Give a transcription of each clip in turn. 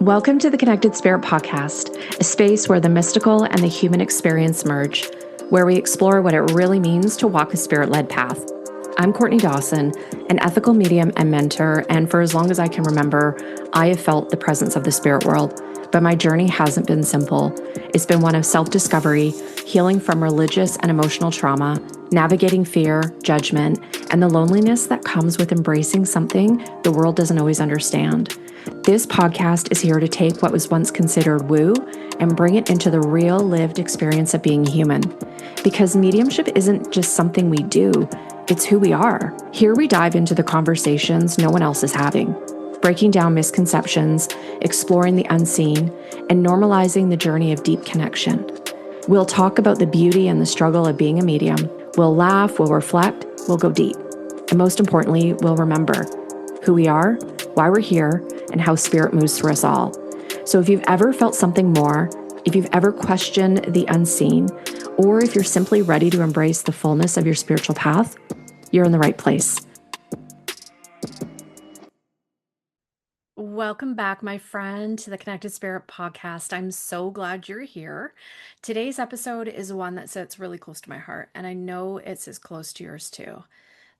Welcome to the Connected Spirit Podcast, a space where the mystical and the human experience merge, where we explore what it really means to walk a spirit-led path. I'm Courtney Dawson, an ethical medium and mentor, and for as long as I can remember, I have felt the presence of the spirit world. But my journey hasn't been simple. It's been one of self-discovery, healing from religious and emotional trauma, navigating fear, judgment, and the loneliness that comes with embracing something the world doesn't always understand. This podcast is here to take what was once considered woo and bring it into the real lived experience of being human. Because mediumship isn't just something we do, it's who we are. Here we dive into the conversations no one else is having, breaking down misconceptions, exploring the unseen, and normalizing the journey of deep connection. We'll talk about the beauty and the struggle of being a medium. We'll laugh, we'll reflect, we'll go deep. And most importantly, we'll remember who we are, why we're here, and how spirit moves through us all. So if you've ever felt something more, if you've ever questioned the unseen, or if you're simply ready to embrace the fullness of your spiritual path, you're in the right place. Welcome back, my friend, to the Connected Spirit Podcast. I'm so glad you're here. Today's episode is one that sits really close to my heart, and I know it's as close to yours too.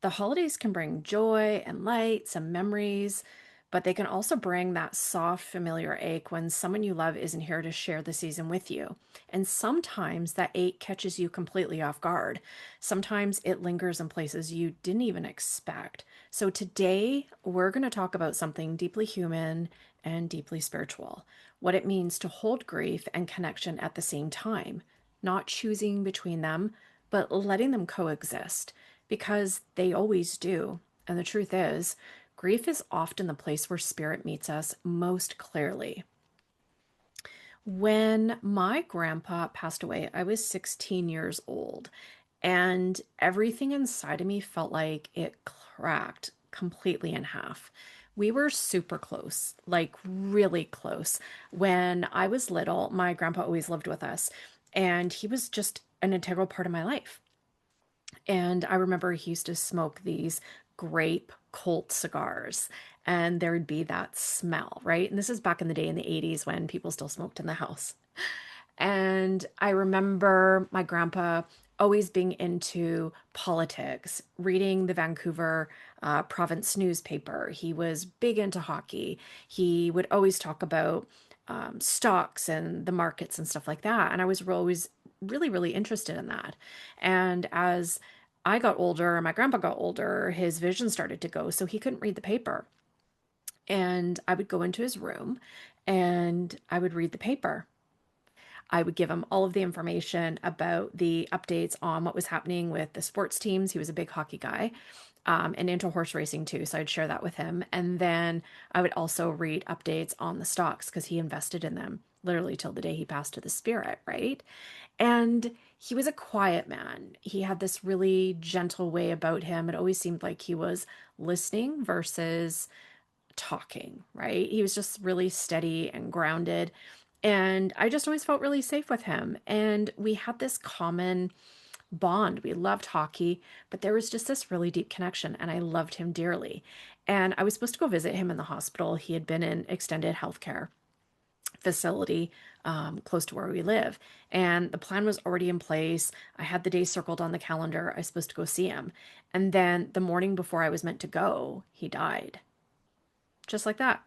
The holidays can bring joy and light, some memories, but they can also bring that soft, familiar ache when someone you love isn't here to share the season with you. And sometimes that ache catches you completely off guard. Sometimes it lingers in places you didn't even expect. So today, we're going to talk about something deeply human and deeply spiritual. What it means to hold grief and connection at the same time, not choosing between them, but letting them coexist, because they always do. And the truth is, grief is often the place where spirit meets us most clearly. When my grandpa passed away, I was 16 years old, and everything inside of me felt like it cracked completely in half. We were super close, like really close. When I was little, my grandpa always lived with us, and he was just an integral part of my life. And I remember he used to smoke these grape Colt cigars, and there would be that smell, right? And this is back in the day in the 80s when people still smoked in the house. And I remember my grandpa always being into politics, reading the Vancouver province newspaper. He was big into hockey. He would always talk about stocks and the markets and stuff like that. And I was always really, really interested in that. And as I got older and my grandpa got older, his vision started to go, so he couldn't read the paper. And I would go into his room and I would read the paper. I would give him all of the information about the updates on what was happening with the sports teams. He was a big hockey guy, and into horse racing too. So I'd share that with him. And then I would also read updates on the stocks because he invested in them literally till the day he passed to the spirit, right? And he was a quiet man. He had this really gentle way about him. It always seemed like he was listening versus talking, right? He was just really steady and grounded. And I just always felt really safe with him. And we had this common bond. We loved hockey, but there was just this really deep connection, and I loved him dearly. And I was supposed to go visit him in the hospital. He had been in extended healthcare facility close to where we live. And the plan was already in place. I had the day circled on the calendar. I was supposed to go see him. And then the morning before I was meant to go, he died. Just like that.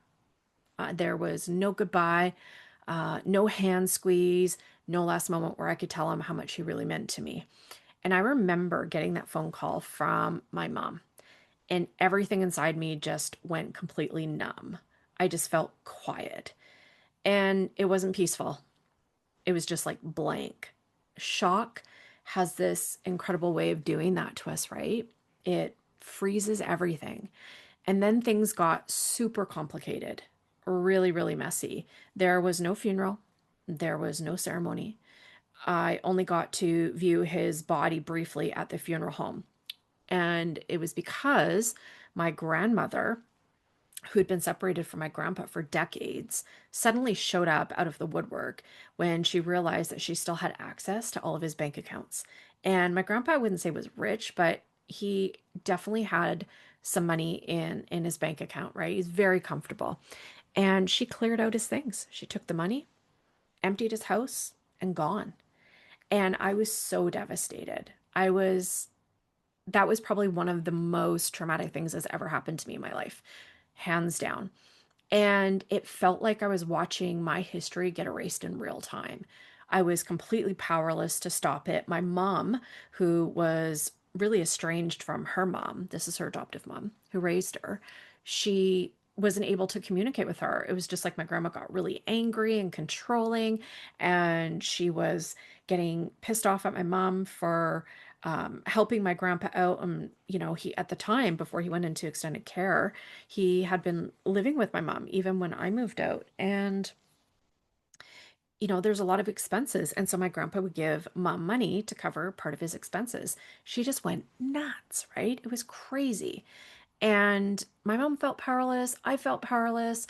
There was no goodbye, no hand squeeze, no last moment where I could tell him how much he really meant to me. And I remember getting that phone call from my mom, and everything inside me just went completely numb. I just felt quiet, and it wasn't peaceful. It was just like blank. Shock has this incredible way of doing that to us, right? It freezes everything. And then things got super complicated, really, really messy. There was no funeral. There was no ceremony. I only got to view his body briefly at the funeral home. And it was because my grandmother, who had been separated from my grandpa for decades, suddenly showed up out of the woodwork when she realized that she still had access to all of his bank accounts. And my grandpa, I wouldn't say was rich, but he definitely had some money in his bank account, right? He's very comfortable. And she cleared out his things. She took the money, emptied his house, and gone. And I was so devastated. That was probably one of the most traumatic things that's ever happened to me in my life, hands down. And it felt like I was watching my history get erased in real time. I was completely powerless to stop it. My mom, who was really estranged from her mom, this is her adoptive mom who raised her, she wasn't able to communicate with her. It was just like my grandma got really angry and controlling, and she was getting pissed off at my mom for helping my grandpa out. He at the time before he went into extended care, he had been living with my mom even when I moved out. And, there's a lot of expenses. And so my grandpa would give mom money to cover part of his expenses. She just went nuts, right? It was crazy. And my mom felt powerless. I felt powerless.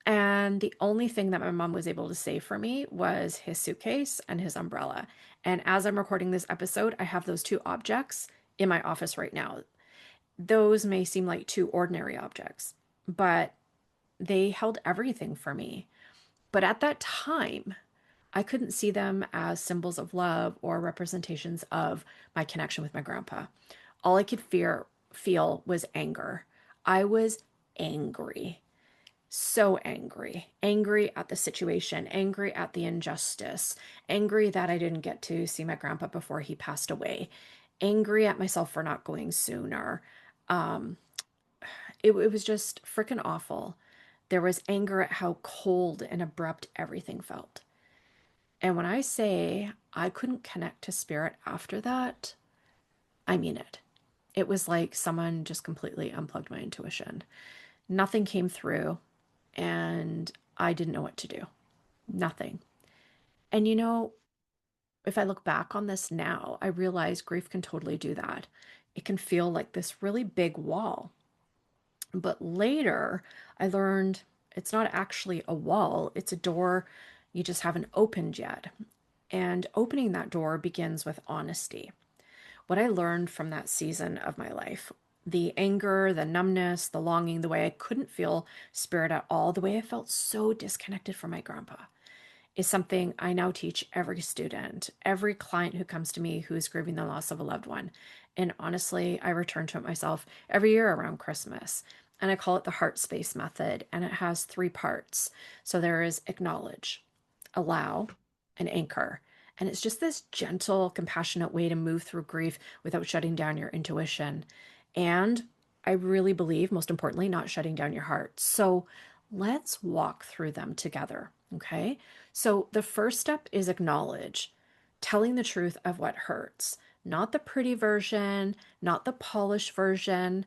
And the only thing that my mom was able to save for me was his suitcase and his umbrella. And as I'm recording this episode, I have those two objects in my office right now. Those may seem like two ordinary objects, but they held everything for me. But at that time, I couldn't see them as symbols of love or representations of my connection with my grandpa. All I could feel was anger. I was angry, so angry, angry at the situation, angry at the injustice, angry that I didn't get to see my grandpa before he passed away, angry at myself for not going sooner. Um, it was just freaking awful. There was anger at how cold and abrupt everything felt. And when I say I couldn't connect to spirit after that, I mean it. It was like someone just completely unplugged my intuition. Nothing came through, and I didn't know what to do. Nothing. And if I look back on this now, I realize grief can totally do that. It can feel like this really big wall. But later, I learned it's not actually a wall, it's a door you just haven't opened yet. And opening that door begins with honesty. What I learned from that season of my life, the anger, the numbness, the longing, the way I couldn't feel spirit at all, the way I felt so disconnected from my grandpa, is something I now teach every student, every client who comes to me who is grieving the loss of a loved one. And honestly, I return to it myself every year around Christmas. And I call it the Heartspace Method. And it has 3 parts. So there is acknowledge, allow, and anchor. And it's just this gentle, compassionate way to move through grief without shutting down your intuition. And I really believe, most importantly, not shutting down your heart. So let's walk through them together. Okay. So the first step is acknowledge, telling the truth of what hurts, not the pretty version, not the polished version,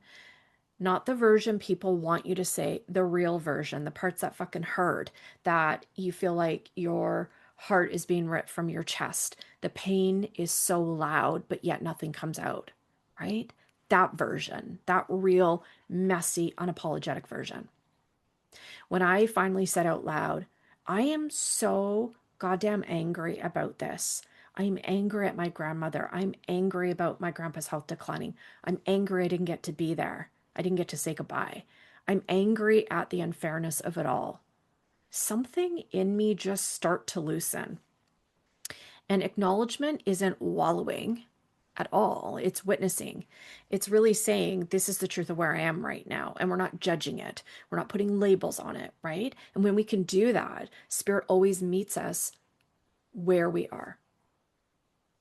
not the version people want you to say, the real version, the parts that fucking hurt, that you feel like your heart is being ripped from your chest. The pain is so loud, but yet nothing comes out, right? That version, that real, messy, unapologetic version. When I finally said out loud, I am so goddamn angry about this. I'm angry at my grandmother. I'm angry about my grandpa's health declining. I'm angry I didn't get to be there. I didn't get to say goodbye. I'm angry at the unfairness of it all. Something in me just start to loosen. And acknowledgement isn't wallowing at all. It's witnessing. It's really saying, this is the truth of where I am right now. And we're not judging it. We're not putting labels on it, right? And when we can do that, spirit always meets us where we are,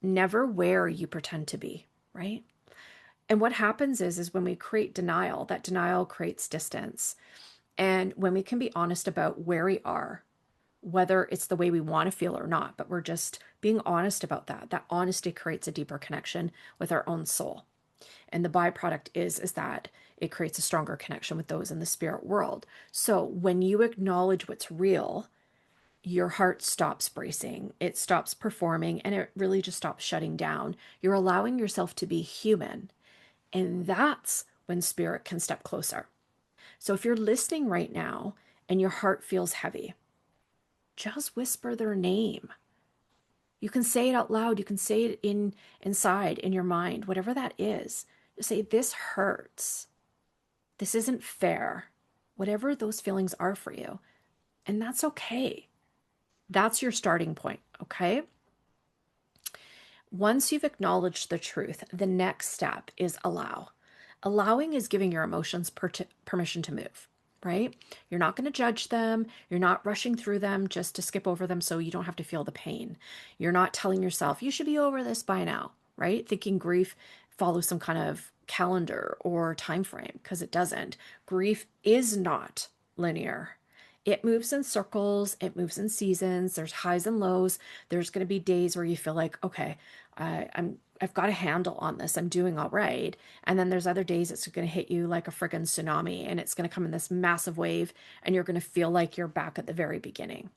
never where you pretend to be, right? And what happens is when we create denial, that denial creates distance. And when we can be honest about where we are, whether it's the way we want to feel or not, but we're just being honest about that. That honesty creates a deeper connection with our own soul. And the byproduct is that it creates a stronger connection with those in the spirit world. So when you acknowledge what's real, your heart stops bracing, it stops performing, and it really just stops shutting down. You're allowing yourself to be human. And that's when spirit can step closer. So if you're listening right now and your heart feels heavy, just whisper their name. You can say it out loud. You can say it inside in your mind, whatever that is. Just say, this hurts. This isn't fair. Whatever those feelings are for you, And that's okay. That's your starting point, okay? Once you've acknowledged the truth, the next step is allow. Allowing is giving your emotions permission to move, right? You're not going to judge them. You're not rushing through them just to skip over them so you don't have to feel the pain. You're not telling yourself, you should be over this by now, right? Thinking grief follows some kind of calendar or time frame, because it doesn't. Grief is not linear. It moves in circles, it moves in seasons. There's highs and lows. There's going to be days where you feel like, okay, I've got a handle on this. I'm doing all right. And then there's other days it's going to hit you like a friggin' tsunami, and it's going to come in this massive wave, and you're going to feel like you're back at the very beginning.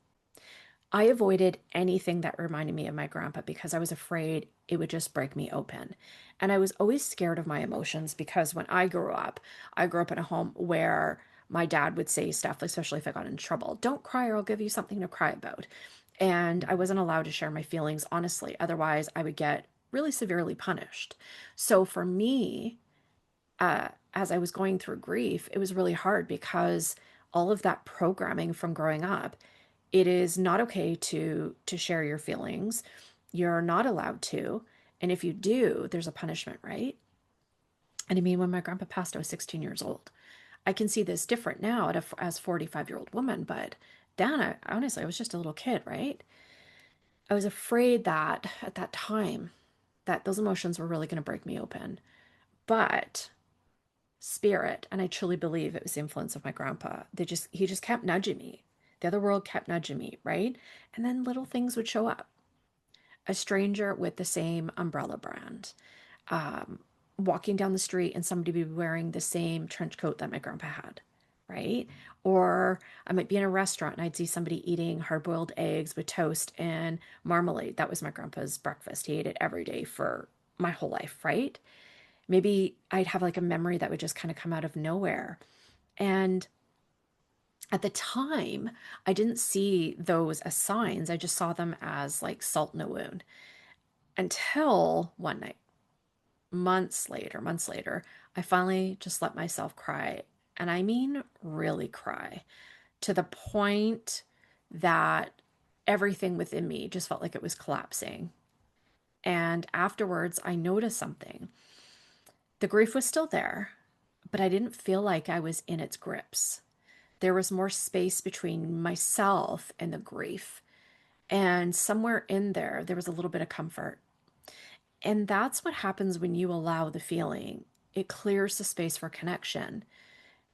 I avoided anything that reminded me of my grandpa because I was afraid it would just break me open. And I was always scared of my emotions because when I grew up in a home where my dad would say stuff, especially if I got in trouble, don't cry or I'll give you something to cry about. And I wasn't allowed to share my feelings honestly. Otherwise, I would get really severely punished. So for me, as I was going through grief, it was really hard because all of that programming from growing up, it is not okay to share your feelings. You're not allowed to. And if you do, there's a punishment, right? And I mean, when my grandpa passed, I was 16 years old. I can see this different now as a 45-year-old woman, but then honestly, I was just a little kid, right? I was afraid that at that time that those emotions were really going to break me open. But spirit, and I truly believe it was the influence of my grandpa. He just kept nudging me. The other world kept nudging me, right? And then little things would show up. A stranger with the same umbrella brand, um, walking down the street and somebody be wearing the same trench coat that my grandpa had, right? Or I might be in a restaurant and I'd see somebody eating hard boiled eggs with toast and marmalade. That was my grandpa's breakfast. He ate it every day for my whole life, right? Maybe I'd have like a memory that would just kind of come out of nowhere. And at the time, I didn't see those as signs. I just saw them as like salt in a wound until one night, months later, I finally just let myself cry. And I mean, really cry to the point that everything within me just felt like it was collapsing. And afterwards, I noticed something. The grief was still there, but I didn't feel like I was in its grips. There was more space between myself and the grief. And somewhere in there, there was a little bit of comfort. And that's what happens when you allow the feeling. It clears the space for connection.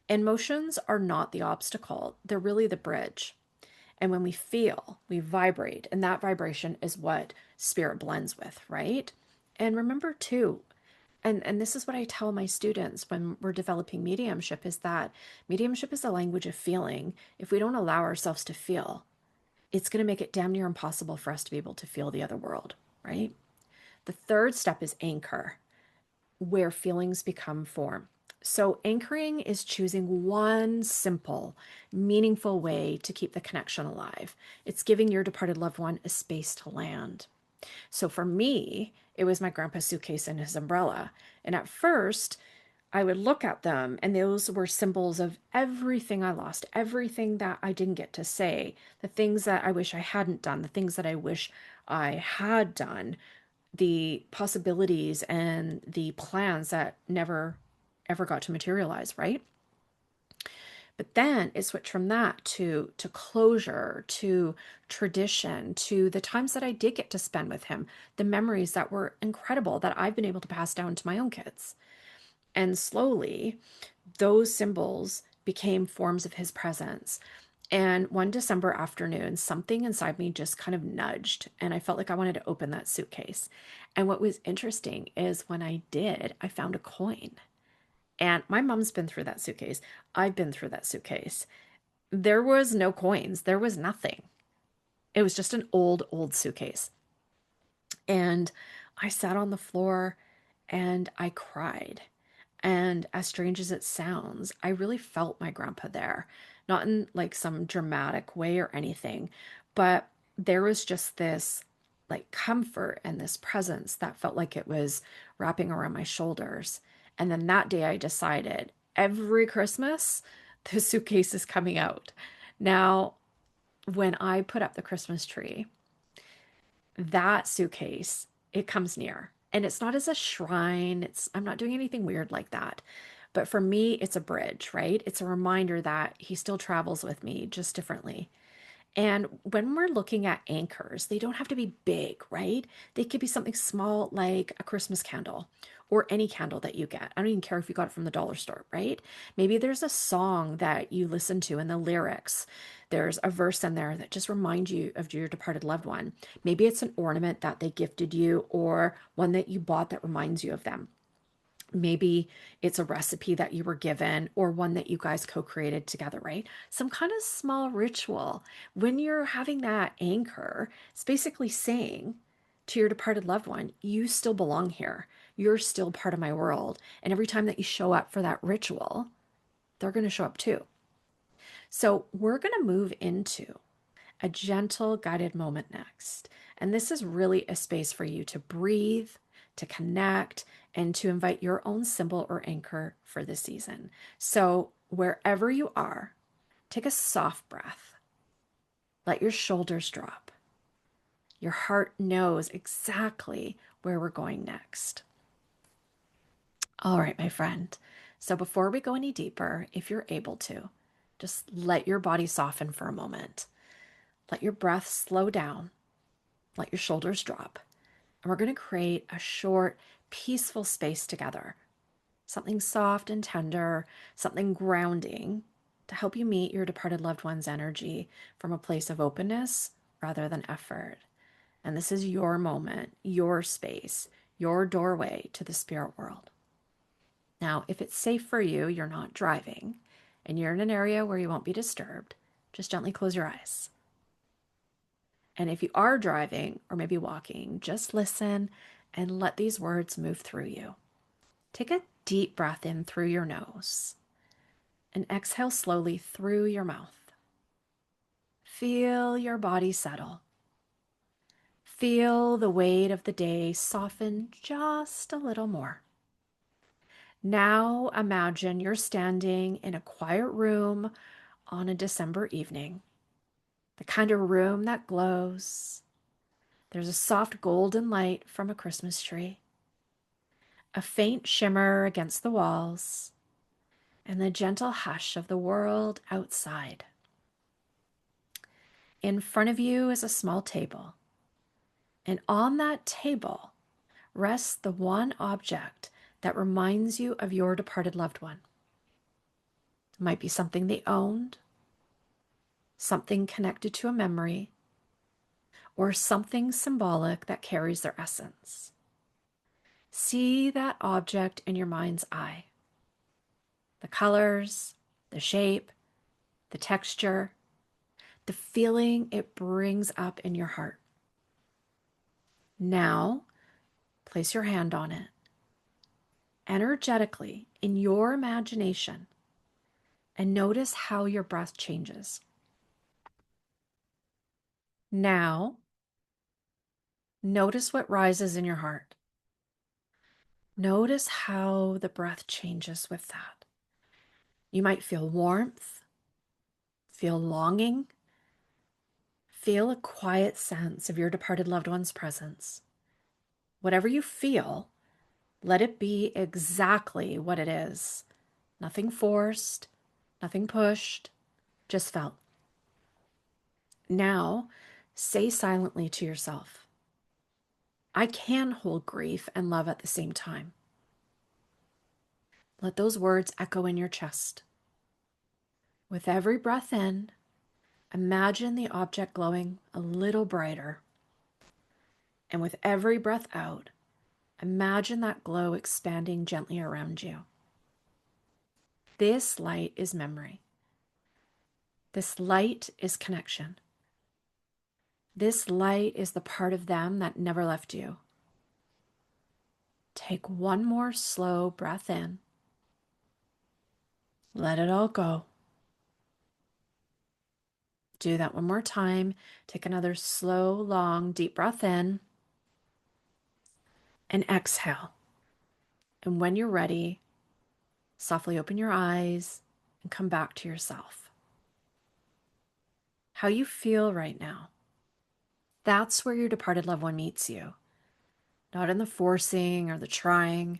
Emotions are not the obstacle, they're really the bridge. And when we feel, we vibrate, and that vibration is what spirit blends with, right? And remember too, and this is what I tell my students when we're developing mediumship, is that mediumship is a language of feeling. If we don't allow ourselves to feel, it's going to make it damn near impossible for us to be able to feel the other world, right? The third step is anchor, where feelings become form. So, anchoring is choosing one simple, meaningful way to keep the connection alive. It's giving your departed loved one a space to land. So, for me, it was my grandpa's suitcase and his umbrella. And at first, I would look at them, and those were symbols of everything I lost, everything that I didn't get to say, the things that I wish I hadn't done, the things that I wish I had done, the possibilities and the plans that never ever got to materialize, right? But then it switched from that to closure, to tradition, to the times that I did get to spend with him, the memories that were incredible that I've been able to pass down to my own kids. And slowly, those symbols became forms of his presence. And one December afternoon, something inside me just kind of nudged, and I felt like I wanted to open that suitcase. And what was interesting is when I did, I found a coin. And my mom's been through that suitcase. I've been through that suitcase. There was no coins, there was nothing. It was just an old suitcase. And I sat on the floor and I cried. And as strange as it sounds, I really felt my grandpa there. Not in like some dramatic way or anything, but there was just this like comfort and this presence that felt like it was wrapping around my shoulders. And then that day I decided every Christmas, the suitcase is coming out. Now, when I put up the Christmas tree, that suitcase, it comes near. And it's not as a shrine. I'm not doing anything weird like that. But for me, it's a bridge, right? It's a reminder that he still travels with me, just differently. And when we're looking at anchors, they don't have to be big, right? They could be something small like a Christmas candle or any candle that you get. I don't even care if you got it from the dollar store, right? Maybe there's a song that you listen to in the lyrics. There's a verse in there that just reminds you of your departed loved one. Maybe it's an ornament that they gifted you or one that you bought that reminds you of them. Maybe it's a recipe that you were given or one that you guys co-created together, right? Some kind of small ritual. When you're having that anchor, it's basically saying to your departed loved one, you still belong here. You're still part of my world. And every time that you show up for that ritual, they're going to show up too. So we're going to move into a gentle guided moment next. And this is really a space for you to breathe, to connect, and to invite your own symbol or anchor for the season. So, wherever you are, take a soft breath. Let your shoulders drop. Your heart knows exactly where we're going next. All right, my friend. So, before we go any deeper, if you're able to, just let your body soften for a moment. Let your breath slow down. Let your shoulders drop. And we're going to create a short, peaceful space together. Something soft and tender, something grounding to help you meet your departed loved one's energy from a place of openness rather than effort. And this is your moment, your space, your doorway to the spirit world. Now, if it's safe for you, you're not driving, and you're in an area where you won't be disturbed, just gently close your eyes. And if you are driving or maybe walking, just listen and let these words move through you. Take a deep breath in through your nose and exhale slowly through your mouth. Feel your body settle. Feel the weight of the day soften just a little more. Now imagine you're standing in a quiet room on a December evening, the kind of room that glows. There's a soft golden light from a Christmas tree, a faint shimmer against the walls, and the gentle hush of the world outside. In front of you is a small table, and on that table rests the one object that reminds you of your departed loved one. It might be something they owned, something connected to a memory, or something symbolic that carries their essence. See that object in your mind's eye. The colors, the shape, the texture, the feeling it brings up in your heart. Now, place your hand on it. Energetically, in your imagination, and notice how your breath changes. Now, notice what rises in your heart. Notice how the breath changes with that. You might feel warmth, feel longing, feel a quiet sense of your departed loved one's presence. Whatever you feel, let it be exactly what it is. Nothing forced, nothing pushed, just felt. Now, say silently to yourself, I can hold grief and love at the same time. Let those words echo in your chest. With every breath in, imagine the object glowing a little brighter. And with every breath out, imagine that glow expanding gently around you. This light is memory. This light is connection. This light is the part of them that never left you. Take one more slow breath in. Let it all go. Do that one more time. Take another slow, long, deep breath in and exhale. And when you're ready, softly open your eyes and come back to yourself. how you feel right now. That's where your departed loved one meets you. Not in the forcing or the trying,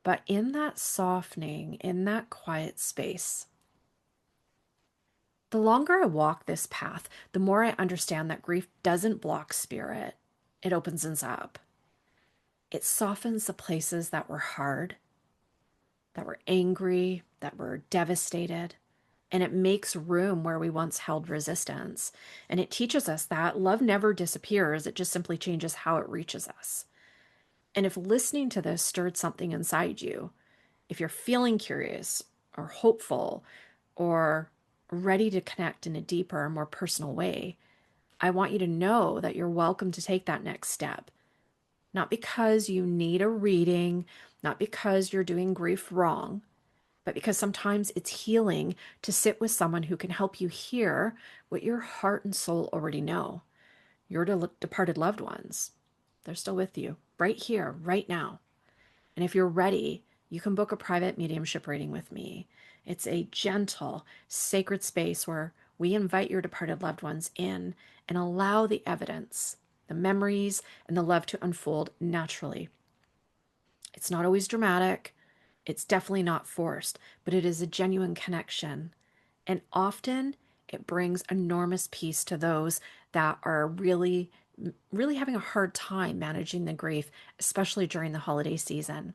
but in that softening, in that quiet space. The longer I walk this path, the more I understand that grief doesn't block spirit, it opens us up. It softens the places that were hard, that were angry, that were devastated, and it makes room where we once held resistance. And it teaches us that love never disappears, it just simply changes how it reaches us. And if listening to this stirred something inside you, if you're feeling curious or hopeful or ready to connect in a deeper, more personal way, I want you to know that you're welcome to take that next step. Not because you need a reading, not because you're doing grief wrong, but because sometimes it's healing to sit with someone who can help you hear what your heart and soul already know. Your departed loved ones, they're still with you right here, right now. And if you're ready, you can book a private mediumship reading with me. It's a gentle, sacred space where we invite your departed loved ones in and allow the evidence, the memories, and the love to unfold naturally. It's not always dramatic. It's definitely not forced, but it is a genuine connection. And often it brings enormous peace to those that are really having a hard time managing the grief, especially during the holiday season.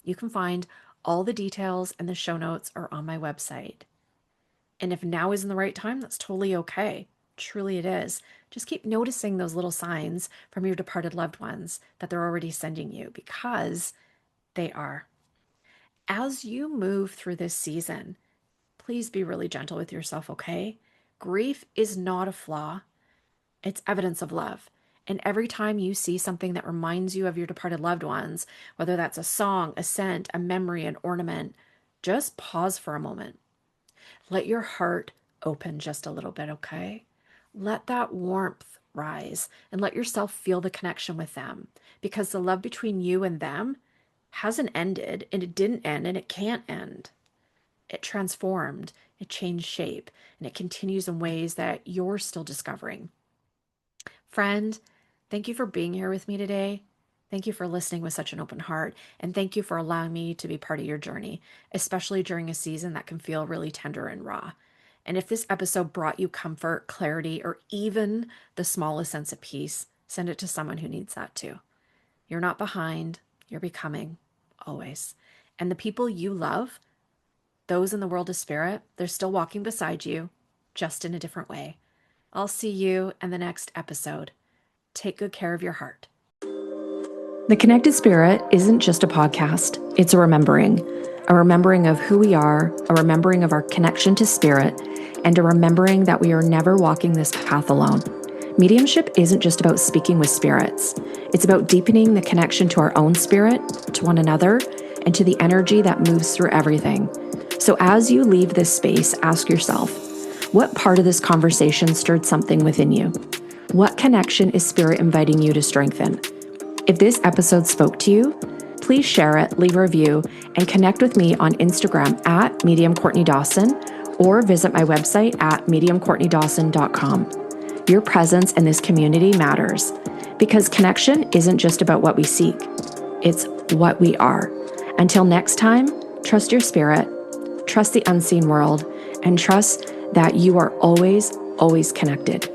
You can find all the details and the show notes are on my website. And if now isn't the right time, that's totally okay. Truly it is. Just keep noticing those little signs from your departed loved ones that they're already sending you, because they are. As you move through this season, please be really gentle with yourself, okay? Grief is not a flaw. It's evidence of love. And every time you see something that reminds you of your departed loved ones, whether that's a song, a scent, a memory, an ornament, just pause for a moment. Let your heart open just a little bit, okay? Let that warmth rise and let yourself feel the connection with them, because the love between you and them hasn't ended, and it didn't end, and it can't end. It transformed, it changed shape, and it continues in ways that you're still discovering. Friend, thank you for being here with me today. Thank you for listening with such an open heart, and thank you for allowing me to be part of your journey, especially during a season that can feel really tender and raw. And if this episode brought you comfort, clarity, or even the smallest sense of peace, send it to someone who needs that too. You're not behind, you're becoming, always. And the people you love, those in the world of spirit, they're still walking beside you, just in a different way. I'll see you in the next episode. Take good care of your heart. The Connected Spirit isn't just a podcast, it's a remembering of who we are, a remembering of our connection to spirit, and a remembering that we are never walking this path alone. Mediumship isn't just about speaking with spirits. It's about deepening the connection to our own spirit, to one another, and to the energy that moves through everything. So as you leave this space, ask yourself, what part of this conversation stirred something within you? What connection is spirit inviting you to strengthen? If this episode spoke to you, please share it, leave a review, and connect with me on Instagram at Medium Courtney Dawson, or visit my website at mediumcourtneydawson.com. Your presence in this community matters, because connection isn't just about what we seek, it's what we are. Until next time, trust your spirit, trust the unseen world, and trust that you are always, always connected.